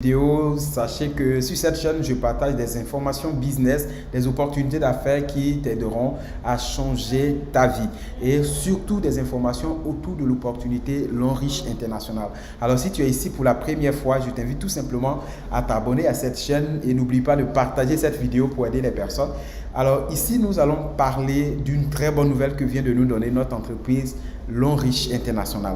Vidéo, sachez que sur cette chaîne, je partage des informations business, des opportunités d'affaires qui t'aideront à changer ta vie et surtout des informations autour de l'opportunité L'Enriche International. Alors, si tu es ici pour la première fois, je t'invite tout simplement à t'abonner à cette chaîne et n'oublie pas de partager cette vidéo pour aider les personnes. Alors, ici, nous allons parler d'une très bonne nouvelle que vient de nous donner notre entreprise L'Enriche International.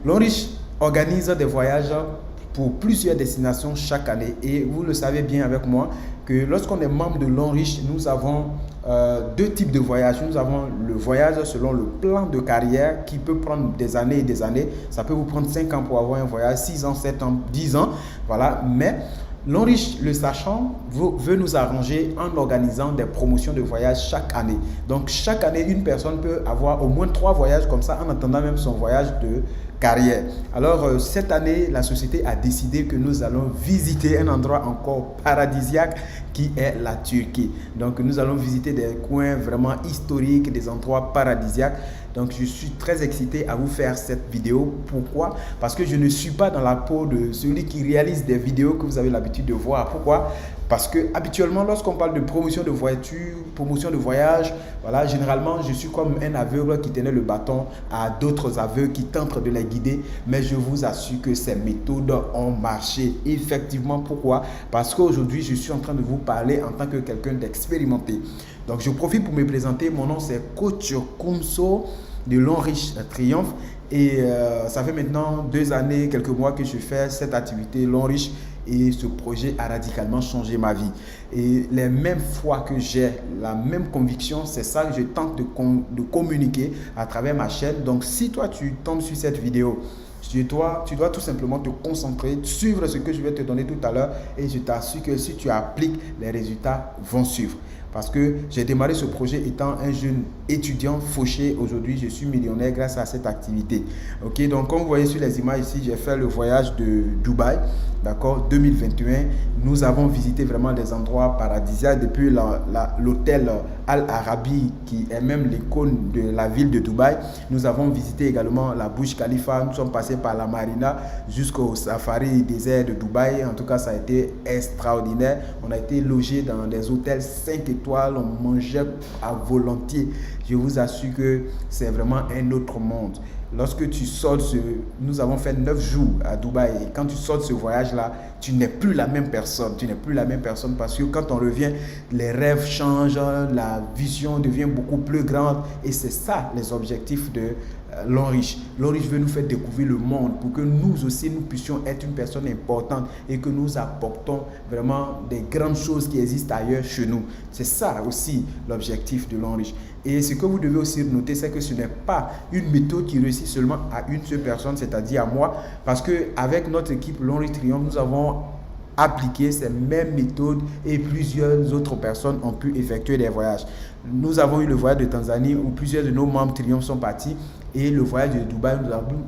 L'Enriche organise des voyages pour plusieurs destinations chaque année. Et vous le savez bien avec moi que lorsqu'on est membre de L'Enriche, nous avons deux types de voyages. Nous avons le voyage selon le plan de carrière qui peut prendre des années et des années. Ça peut vous prendre 5 ans pour avoir un voyage, 6 ans, 7 ans, 10 ans. Voilà. Mais L'Enriche, le sachant, veut nous arranger en organisant des promotions de voyage chaque année. Donc, chaque année, une personne peut avoir au moins 3 voyages comme ça en attendant même son voyage de carrière. Alors, cette année, la société a décidé que nous allons visiter un endroit encore paradisiaque qui est la Turquie. Donc, nous allons visiter des coins vraiment historiques, des endroits paradisiaques. Donc, je suis très excité à vous faire cette vidéo. Pourquoi? Parce que je ne suis pas dans la peau de celui qui réalise des vidéos que vous avez l'habitude de voir. Pourquoi? Parce que habituellement, lorsqu'on parle de promotion de voiture, promotion de voyage, voilà, généralement, je suis comme un aveugle qui tenait le bâton à d'autres aveugles qui tentent de les guider. Mais je vous assure que ces méthodes ont marché. Effectivement, pourquoi? Parce qu'aujourd'hui, je suis en train de vous parler en tant que quelqu'un d'expérimenté. Donc, je profite pour me présenter. Mon nom, c'est Coach Kumso de L'Enriche Triomphe. Et ça fait maintenant 2 années, quelques mois que je fais cette activité, L'Enriche. Et ce projet a radicalement changé ma vie. Et les mêmes fois que j'ai la même conviction, c'est ça que je tente de communiquer à travers ma chaîne. Donc, si toi, tu tombes sur cette vidéo, tu dois tout simplement te concentrer, suivre ce que je vais te donner tout à l'heure et je t'assure que si tu appliques, les résultats vont suivre. Parce que j'ai démarré ce projet étant un jeune étudiant fauché. Aujourd'hui, je suis millionnaire grâce à cette activité. Ok, donc comme vous voyez sur les images ici, j'ai fait le voyage de Dubaï, d'accord, 2021. Nous avons visité vraiment des endroits paradisiaques depuis l'hôtel Al Arabi qui est même l'icône de la ville de Dubaï. Nous avons visité également la Burj Khalifa. Nous sommes passés par la marina jusqu'au safari désert de Dubaï. En tout cas, ça a été extraordinaire. On a été logé dans des hôtels 5 étoiles. On mangeait à volontiers. Je vous assure que c'est vraiment un autre monde. Lorsque tu sors nous avons fait 9 jours à Dubaï et quand tu sors de ce voyage-là, tu n'es plus la même personne. Tu n'es plus la même personne parce que quand on revient, les rêves changent, la vision devient beaucoup plus grande et c'est ça les objectifs de L'Enriche. L'Enriche veut nous faire découvrir le monde pour que nous aussi, nous puissions être une personne importante et que nous apportons vraiment des grandes choses qui existent ailleurs chez nous. C'est ça aussi l'objectif de L'Enriche. Et ce que vous devez aussi noter, c'est que ce n'est pas une méthode qui réussit seulement à une seule personne, c'est-à-dire à moi, parce qu'avec notre équipe L'Enriche Triomphe, nous avons appliquer ces mêmes méthodes et plusieurs autres personnes ont pu effectuer des voyages. Nous avons eu le voyage de Tanzanie où plusieurs de nos membres Triomphe sont partis et le voyage de Dubaï,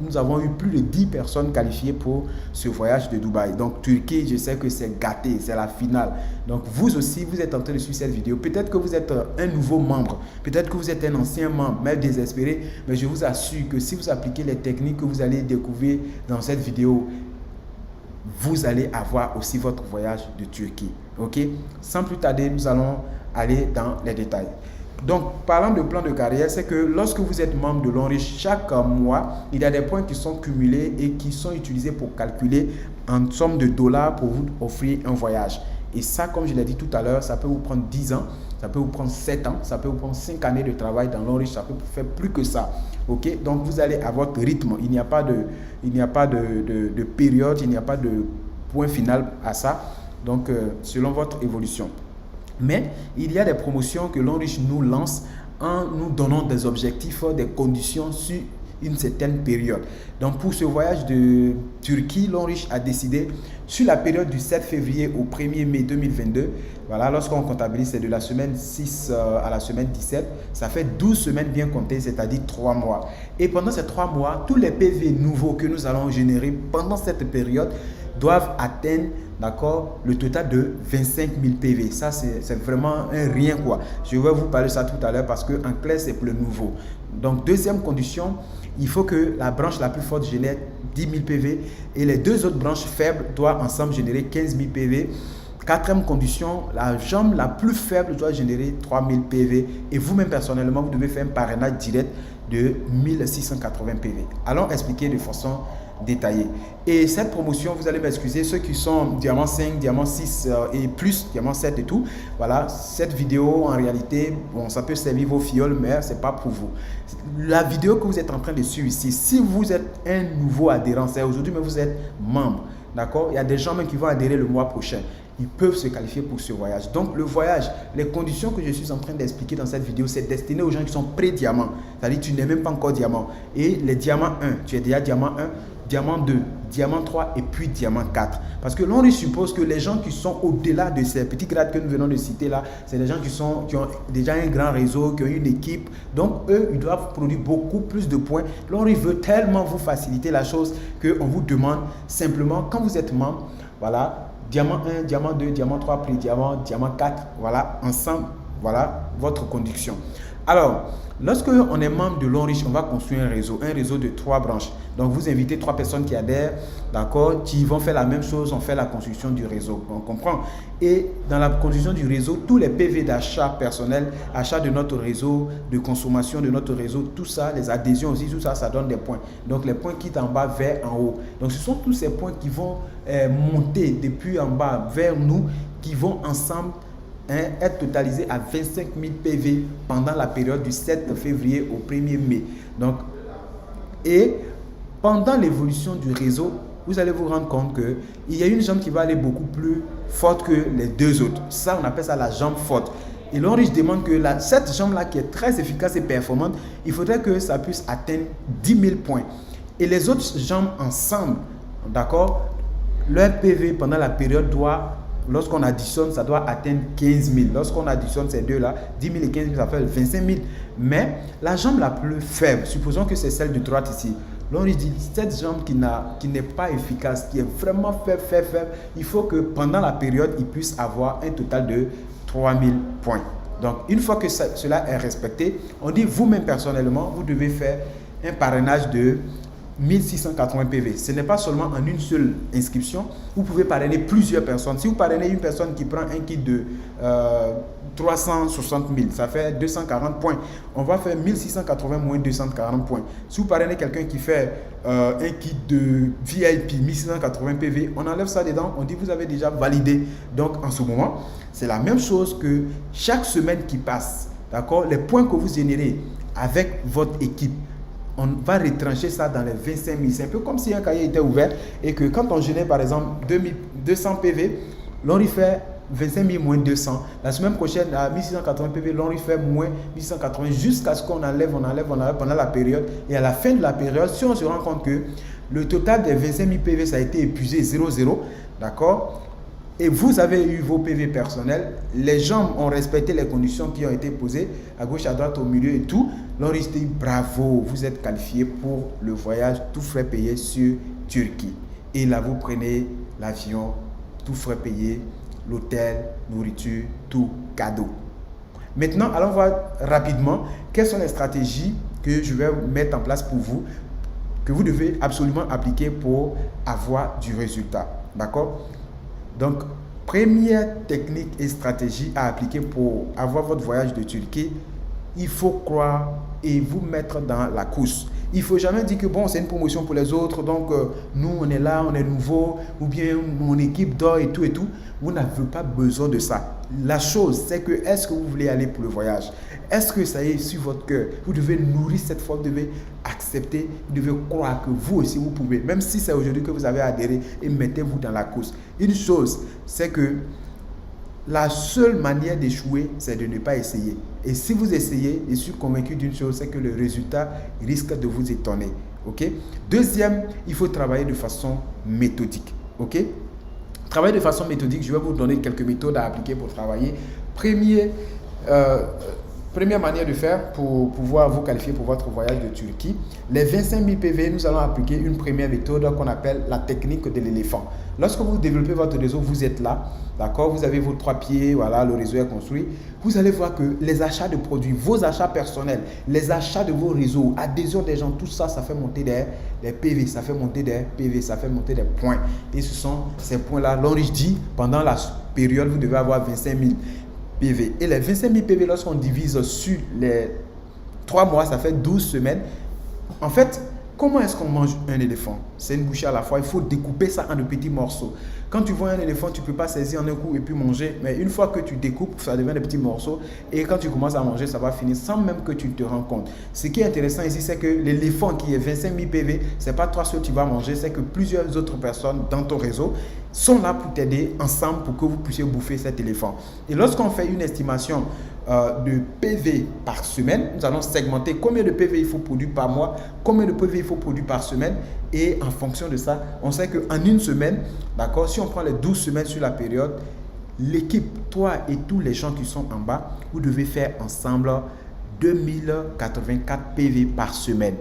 nous avons eu plus de 10 personnes qualifiées pour ce voyage de Dubaï. Donc Turquie, je sais que c'est gâté, c'est la finale. Donc vous aussi, vous êtes en train de suivre cette vidéo. Peut-être que vous êtes un nouveau membre, peut-être que vous êtes un ancien membre, même désespéré, mais je vous assure que si vous appliquez les techniques que vous allez découvrir dans cette vidéo, vous allez avoir aussi votre voyage de Turquie. Ok? Sans plus tarder, nous allons aller dans les détails. Donc, parlant de plan de carrière, c'est que lorsque vous êtes membre de L'Enriche, chaque mois, il y a des points qui sont cumulés et qui sont utilisés pour calculer en somme de dollars pour vous offrir un voyage. Et ça, comme je l'ai dit tout à l'heure, ça peut vous prendre 10 ans, ça peut vous prendre 7 ans, ça peut vous prendre 5 années de travail dans L'Enriche, ça peut vous faire plus que ça. Ok? Donc, vous allez à votre rythme. Il n'y a pas de période, il n'y a pas de point final à ça. Donc, selon votre évolution. Mais il y a des promotions que L'Enriche nous lance en nous donnant des objectifs, des conditions sur une certaine période. Donc pour ce voyage de Turquie, L'Enriche a décidé sur la période du 7 février au 1er mai 2022, voilà, lorsqu'on comptabilise, c'est de la semaine 6 à la semaine 17, ça fait 12 semaines bien comptées, c'est-à-dire 3 mois. Et pendant ces 3 mois, tous les PV nouveaux que nous allons générer pendant cette période doivent atteindre, d'accord, le total de 25 000 PV. Ça, c'est vraiment un rien, quoi. Je vais vous parler de ça tout à l'heure parce qu'en clair, c'est pour le nouveau. Donc, deuxième condition, il faut que la branche la plus forte génère 10 000 PV et les deux autres branches faibles doivent ensemble générer 15 000 PV. Quatrième condition, la jambe la plus faible doit générer 3 000 PV et vous-même personnellement, vous devez faire un parrainage direct de 1680 PV. Allons expliquer de façon détaillée. Et cette promotion, vous allez m'excuser, ceux qui sont diamant 5, diamant 6 et plus, diamant 7 et tout, voilà, cette vidéo en réalité, bon, ça peut servir vos fioles, mais ce n'est pas pour vous. La vidéo que vous êtes en train de suivre ici, si vous êtes un nouveau adhérent, c'est aujourd'hui, mais vous êtes membre, d'accord? Il y a des gens même qui vont adhérer le mois prochain. Ils peuvent se qualifier pour ce voyage. Donc, le voyage, les conditions que je suis en train d'expliquer dans cette vidéo, c'est destiné aux gens qui sont pré-diamants. C'est-à-dire tu n'es même pas encore diamant. Et les diamants 1, tu es déjà diamant 1, diamant 2, diamant 3 et puis diamant 4. Parce que l'on suppose que les gens qui sont au-delà de ces petits grades que nous venons de citer là, c'est des gens qui ont déjà un grand réseau, qui ont une équipe. Donc, eux, ils doivent produire beaucoup plus de points. L'on veut tellement vous faciliter la chose qu'on vous demande simplement, quand vous êtes membre, voilà, diamant 1, diamant 2, diamant 3, pré-diamant, diamant 4, voilà, ensemble, voilà votre conduction. Alors, lorsque on est membre de l'Onriche, on va construire un réseau de 3 branches. Donc, vous invitez 3 personnes qui adhèrent, d'accord, qui vont faire la même chose, on fait la construction du réseau, on comprend. Et dans la construction du réseau, tous les PV d'achat personnel, achat de notre réseau, de consommation de notre réseau, tout ça, les adhésions aussi, tout ça, ça donne des points. Donc, les points quittent en bas vers en haut. Donc, ce sont tous ces points qui vont monter depuis en bas vers nous, qui vont ensemble être totalisé à 25 000 PV pendant la période du 7 février au 1er mai. Donc, et pendant l'évolution du réseau, vous allez vous rendre compte qu'il y a une jambe qui va aller beaucoup plus forte que les deux autres. Ça, on appelle ça la jambe forte. Et l'Onriche demande que cette jambe-là qui est très efficace et performante, il faudrait que ça puisse atteindre 10 000 points. Et les autres jambes ensemble, d'accord, leur PV pendant la période doit, lorsqu'on additionne, ça doit atteindre 15 000. Lorsqu'on additionne ces deux-là, 10 000 et 15 000, ça fait 25 000. Mais la jambe la plus faible, supposons que c'est celle de droite ici. L'Onriche dit, cette jambe qui n'est pas efficace, qui est vraiment faible, il faut que pendant la période, il puisse avoir un total de 3 000 points. Donc, une fois que cela est respecté, on dit vous-même personnellement, vous devez faire un parrainage de 1680 PV. Ce n'est pas seulement en une seule inscription. Vous pouvez parrainer plusieurs personnes. Si vous parrainez une personne qui prend un kit de 360 000, ça fait 240 points. On va faire 1680 moins 240 points. Si vous parrainez quelqu'un qui fait un kit de VIP 1680 PV, on enlève ça dedans, on dit vous avez déjà validé. Donc en ce moment, c'est la même chose que chaque semaine qui passe. D'accord? Les points que vous générez avec votre équipe, on va retrancher ça dans les 25 000. C'est un peu comme si un cahier était ouvert et que quand on génère par exemple 200 PV, l'on y fait 25 000 moins 200. La semaine prochaine, à 1680 PV, l'on y fait moins 1680 jusqu'à ce qu'on enlève pendant la période. Et à la fin de la période, si on se rend compte que le total des 25 000 PV, ça a été épuisé 0,0, d'accord? Et vous avez eu vos PV personnels, les gens ont respecté les conditions qui ont été posées à gauche, à droite, au milieu et tout. L'Onriche dit bravo, vous êtes qualifié pour le voyage, tout frais payé sur Turquie. Et là, vous prenez l'avion, tout frais payé, l'hôtel, nourriture, tout cadeau. Maintenant, allons voir rapidement quelles sont les stratégies que je vais mettre en place pour vous, que vous devez absolument appliquer pour avoir du résultat. D'accord? Donc, première technique et stratégie à appliquer pour avoir votre voyage de Turquie, il faut croire et vous mettre dans la course. Il ne faut jamais dire que bon, c'est une promotion pour les autres, donc nous on est là, on est nouveau, ou bien mon équipe dort et tout et tout. Vous n'avez pas besoin de ça. La chose, c'est que est-ce que vous voulez aller pour le voyage? Est-ce que ça est sur votre cœur? Vous devez nourrir cette foi, vous devez accepter, vous devez croire que vous aussi vous pouvez. Même si c'est aujourd'hui que vous avez adhéré, et mettez-vous dans la course. Une chose, c'est que la seule manière d'échouer, c'est de ne pas essayer. Et si vous essayez, je suis convaincu d'une chose, c'est que le résultat risque de vous étonner. Okay? Deuxième, il faut travailler de façon méthodique. Okay? Travailler de façon méthodique, je vais vous donner quelques méthodes à appliquer pour travailler. première manière de faire pour pouvoir vous qualifier pour votre voyage de Turquie, les 25 000 PV, nous allons appliquer une première méthode qu'on appelle la technique de l'éléphant. Lorsque vous développez votre réseau, vous êtes là, d'accord, vous avez vos 3 pieds, voilà, le réseau est construit. Vous allez voir que les achats de produits, vos achats personnels, les achats de vos réseaux, adhésion des gens, tout ça, ça fait monter des PV, ça fait monter des PV, ça fait monter des points. Et ce sont ces points-là, l'Henri dit, pendant la période, vous devez avoir 25 000 PV. Et les 25 000 PV, lorsqu'on divise sur les 3 mois, ça fait 12 semaines. En fait, comment est-ce qu'on mange un éléphant? C'est une bouchée à la fois. Il faut découper ça en de petits morceaux. Quand tu vois un éléphant, tu ne peux pas saisir en un coup et puis manger. Mais une fois que tu découpes, ça devient des petits morceaux. Et quand tu commences à manger, ça va finir sans même que tu te rends compte. Ce qui est intéressant ici, c'est que l'éléphant qui est 25 000 PV, ce n'est pas toi seul que tu vas manger, c'est que plusieurs autres personnes dans ton réseau sont là pour t'aider ensemble pour que vous puissiez bouffer cet éléphant. Et lorsqu'on fait une estimation de PV par semaine, nous allons segmenter combien de PV il faut produire par mois, combien de PV il faut produire par semaine. Et en fonction de ça, on sait qu'en une semaine, d'accord, si on prend les 12 semaines sur la période, l'équipe, toi et tous les gens qui sont en bas, vous devez faire ensemble 2084 PV par semaine.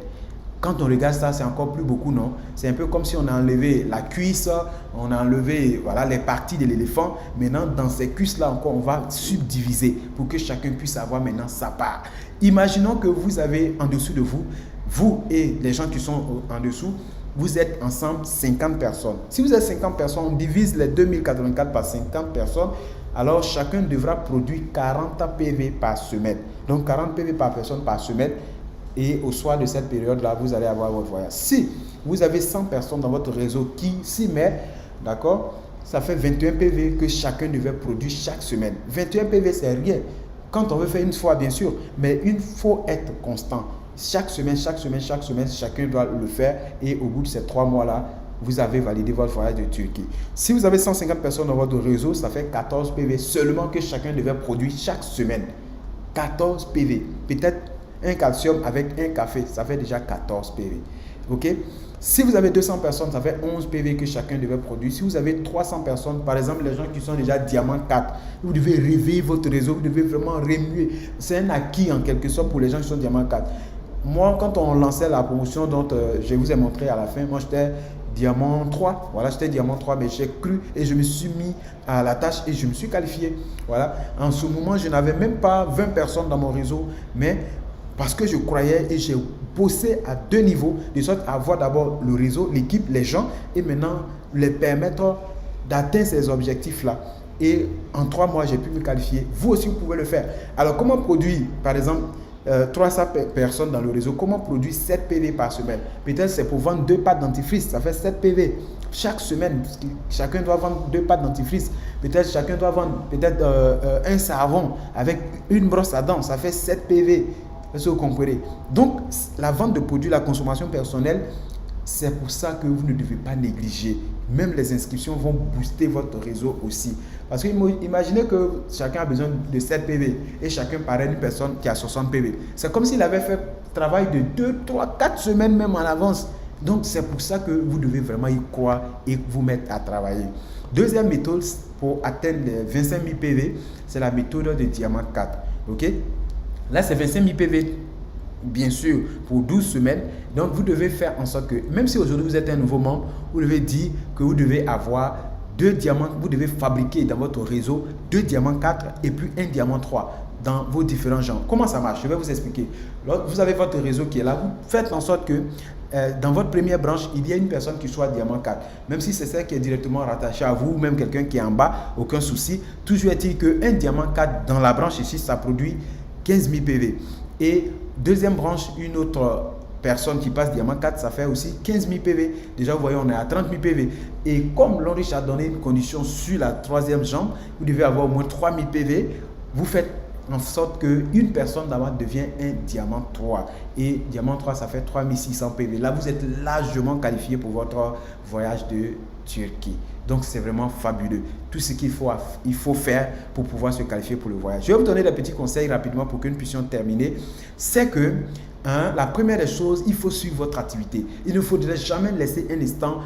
Quand on regarde ça, c'est encore plus beaucoup, non? C'est un peu comme si on a enlevé la cuisse, on a enlevé voilà, les parties de l'éléphant. Maintenant, dans ces cuisses-là encore, on va subdiviser pour que chacun puisse avoir maintenant sa part. Imaginons que vous avez en dessous de vous, vous et les gens qui sont en dessous, vous êtes ensemble 50 personnes. Si vous êtes 50 personnes, on divise les 2084 par 50 personnes. Alors, chacun devra produire 40 PV par semaine. Donc, 40 PV par personne par semaine. Et au soir de cette période-là, vous allez avoir votre voyage. Si vous avez 100 personnes dans votre réseau qui s'y mettent, d'accord, ça fait 21 PV que chacun devait produire chaque semaine. 21 PV, c'est rien. Quand on veut faire une fois, bien sûr, mais il faut être constant. Chaque semaine, chacun doit le faire. Et au bout de ces 3 mois-là, vous avez validé votre voyage de Turquie. Si vous avez 150 personnes dans votre réseau, ça fait 14 PV seulement que chacun devait produire chaque semaine. 14 PV. Peut-être un calcium avec un café, ça fait déjà 14 PV. Ok? Si vous avez 200 personnes, ça fait 11 PV que chacun devait produire. Si vous avez 300 personnes, par exemple, les gens qui sont déjà diamant 4, vous devez réveiller votre réseau, vous devez vraiment remuer. C'est un acquis en quelque sorte pour les gens qui sont diamant 4. Moi, quand on lançait la promotion dont je vous ai montré à la fin, moi j'étais diamant 3. Voilà, j'étais diamant 3, mais j'ai cru et je me suis mis à la tâche et je me suis qualifié. Voilà. En ce moment, je n'avais même pas 20 personnes dans mon réseau, mais parce que je croyais et j'ai bossé à 2 niveaux, de sorte à avoir d'abord le réseau, l'équipe, les gens, et maintenant les permettre d'atteindre ces objectifs-là. Et en 3 mois, j'ai pu me qualifier. Vous aussi, vous pouvez le faire. Alors, comment produire, par exemple, 300 personnes dans le réseau, comment produire 7 PV par semaine? Peut-être c'est pour vendre 2 pâtes dentifrice, ça fait 7 PV. Chaque semaine, chacun doit vendre 2 pâtes dentifrice. Peut-être chacun doit vendre un savon avec une brosse à dents, ça fait 7 PV. Est-ce que vous comprenez? Donc, la vente de produits, la consommation personnelle, c'est pour ça que vous ne devez pas négliger. Même les inscriptions vont booster votre réseau aussi. Parce que imaginez que chacun a besoin de 7 PV et chacun parraine une personne qui a 60 PV. C'est comme s'il avait fait travail de 2, 3, 4 semaines même en avance. Donc, c'est pour ça que vous devez vraiment y croire et vous mettre à travailler. Deuxième méthode pour atteindre les 25 000 PV, c'est la méthode de diamant 4. OK? Là, c'est 25 000 PV, bien sûr, pour 12 semaines. Donc, vous devez faire en sorte que, même si aujourd'hui vous êtes un nouveau membre, vous devez dire que vous devez avoir 2 diamants, vous devez fabriquer dans votre réseau 2 diamants 4 et puis un diamant 3 dans vos différents genres. Comment ça marche? Je vais vous expliquer. Vous avez votre réseau qui est là. Vous faites en sorte que dans votre première branche, il y a une personne qui soit diamant 4. Même si c'est celle qui est directement rattachée à vous, ou même quelqu'un qui est en bas, aucun souci. Toujours est-il qu'un diamant 4 dans la branche ici, ça produit 15 000 PV. Et deuxième branche, une autre personne qui passe diamant 4, ça fait aussi 15 000 PV. Déjà, vous voyez, on est à 30 000 PV. Et comme l'Henri a donné une condition sur la troisième jambe, vous devez avoir au moins 3 000 PV. Vous faites en sorte qu'une personne d'abord devient un diamant 3. Et diamant 3, ça fait 3 600 PV. Là, vous êtes largement qualifié pour votre voyage de Turquie. Donc, c'est vraiment fabuleux. Tout ce qu'il faut faire pour pouvoir se qualifier pour le voyage. Je vais vous donner des petits conseils rapidement pour que nous puissions terminer. C'est que la première des choses, il faut suivre votre activité. Il ne faudrait jamais laisser un instant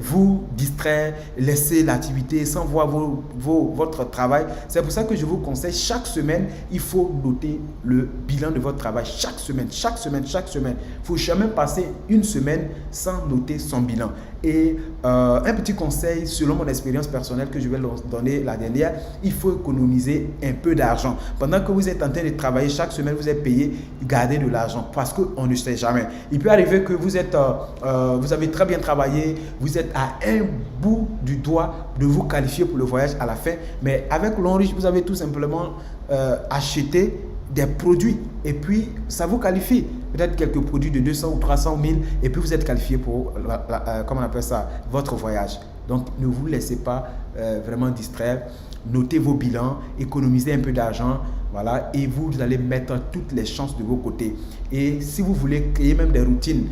vous distraire, laisser l'activité sans voir votre travail. C'est pour ça que je vous conseille, chaque semaine, il faut noter le bilan de votre travail. Chaque semaine. Il ne faut jamais passer une semaine sans noter son bilan. Et un petit conseil, selon mon expérience personnelle que je vais donner la dernière, il faut économiser un peu d'argent. Pendant que vous êtes en train de travailler, chaque semaine, vous êtes payé, gardez de l'argent parce qu'on ne sait jamais. Il peut arriver que vous avez très bien travaillé, vous êtes à un bout du doigt de vous qualifier pour le voyage à la fin, mais avec l'Enriche, vous avez tout simplement acheté des produits et puis ça vous qualifie. Peut-être quelques produits de 200 ou 300 000 et puis vous êtes qualifié pour, comment on appelle ça, votre voyage. Donc, ne vous laissez pas vraiment distraire. Notez vos bilans, économisez un peu d'argent, voilà, et vous allez mettre toutes les chances de vos côtés. Et si vous voulez créer même des routines,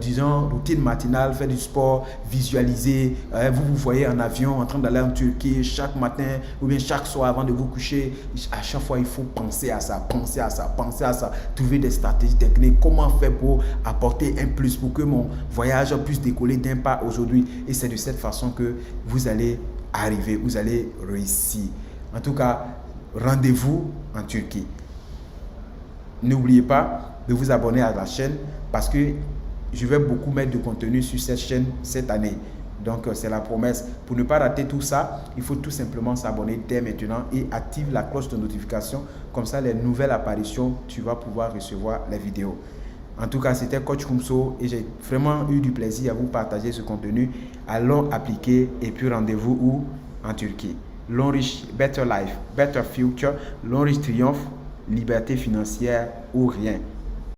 disons routine matinale, faire du sport, visualiser, vous voyez en avion en train d'aller en Turquie chaque matin ou bien chaque soir avant de vous coucher, à chaque fois il faut penser à ça, trouver des stratégies techniques, comment faire pour apporter un plus pour que mon voyage puisse décoller d'un pas aujourd'hui. Et c'est de cette façon que vous allez arriver, vous allez réussir. En tout cas, rendez-vous en Turquie. N'oubliez pas de vous abonner à la chaîne parce que je vais beaucoup mettre de contenu sur cette chaîne cette année. Donc, c'est la promesse. Pour ne pas rater tout ça, il faut tout simplement s'abonner dès maintenant et activer la cloche de notification. Comme ça, les nouvelles apparitions, tu vas pouvoir recevoir les vidéos. En tout cas, c'était Coach Kumso et j'ai vraiment eu du plaisir à vous partager ce contenu. Allons appliquer et puis rendez-vous où? En Turquie. L'Enriche, Better Life, Better Future, l'Enriche triomphe, liberté financière ou rien.